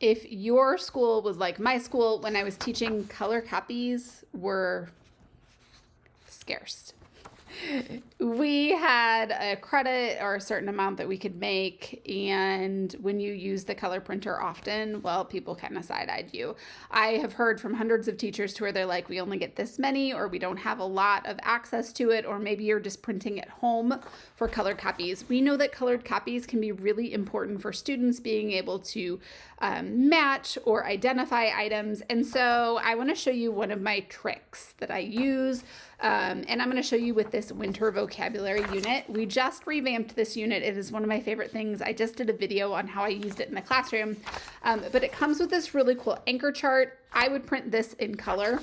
if your school was like my school, when I was teaching, color copies were scarce. We had a credit or a certain amount that we could make, and when you use the color printer often, well, people kind of side-eyed you. I have heard from hundreds of teachers to where they're like, we only get this many, or we don't have a lot of access to it, or maybe you're just printing at home for colored copies. We know that colored copies can be really important for students being able to match or identify items, and so I want to show you one of my tricks that I use. And I'm going to show you with this winter vocabulary unit. We just revamped this unit. It is one of my favorite things. I just did a video on how I used it in the classroom, but it comes with this really cool anchor chart. I would print this in color,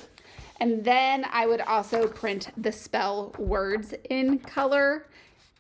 and then I would also print the spell words in color,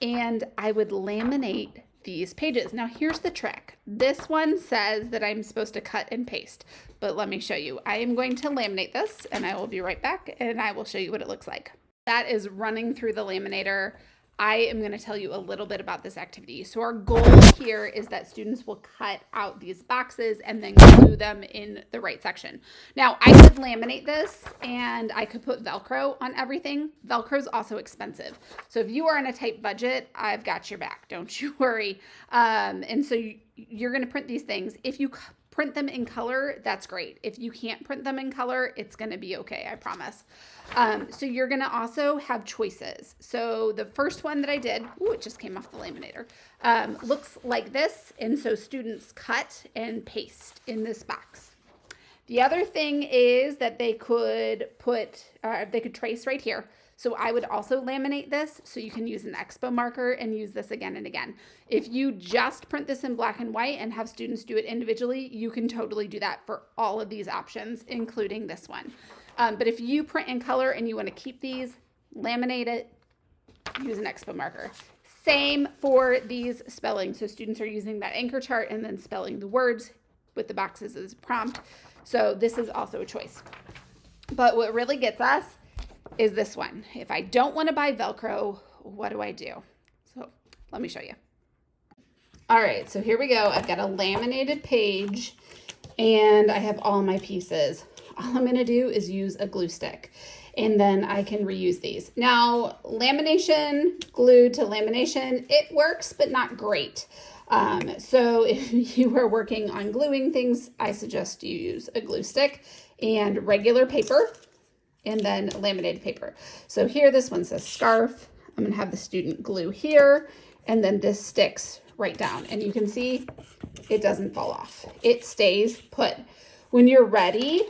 and I would laminate these pages. Now here's the trick. This one says that I'm supposed to cut and paste, but let me show you. I am going to laminate this, and I will be right back, and I will show you what it looks like. That is running through the laminator. I am going to tell you a little bit about this activity. So our goal here is that students will cut out these boxes and then glue them in the right section. Now, I could laminate this and I could put Velcro on everything. Velcro is also expensive. So if you are on a tight budget, I've got your back. Don't you worry. And so you're going to print these things. If you print them in color, that's great. If you can't print them in color, it's going to be okay, I promise. So you're going to also have choices. So the first one that I did, ooh, it just came off the laminator, looks like this. And so students cut and paste in this box. The other thing is that they could trace right here. So I would also laminate this, so you can use an expo marker and use this again and again. If you just print this in black and white and have students do it individually, you can totally do that for all of these options, including this one. But if you print in color and you want to keep these, laminate it, use an expo marker. Same for these spelling. So students are using that anchor chart and then spelling the words with the boxes as a prompt. So this is also a choice. But what really gets us is this one. If I don't want to buy Velcro, what do I do? So let me show you. All right, so here we go. I've got a laminated page and I have all my pieces. All I'm going to do is use a glue stick, and then I can reuse these. Now, lamination, glued to lamination, it works, but not great. So if you are working on gluing things, I suggest you use a glue stick and regular paper, and then laminated paper. So here, this one says scarf. I'm going to have the student glue here, and then this sticks right down. And you can see it doesn't fall off. It stays put. When you're ready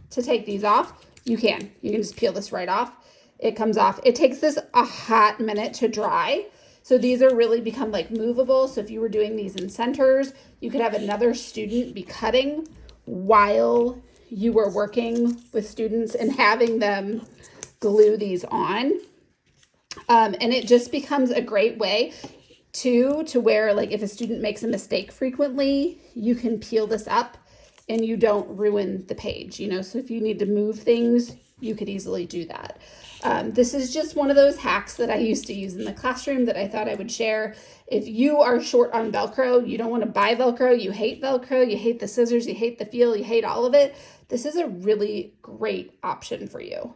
to take these off, you can just peel this right off. It comes off. It takes this a hot minute to dry. So these are really become like movable. So if you were doing these in centers, you could have another student be cutting while you were working with students and having them glue these on. And it just becomes a great way to where, like, if a student makes a mistake frequently, you can peel this up and you don't ruin the page, you know? So if you need to move things, you could easily do that. This is just one of those hacks that I used to use in the classroom that I thought I would share. If you are short on Velcro, you don't want to buy Velcro, you hate Velcro, you hate the scissors, you hate the feel, you hate all of it, this is a really great option for you.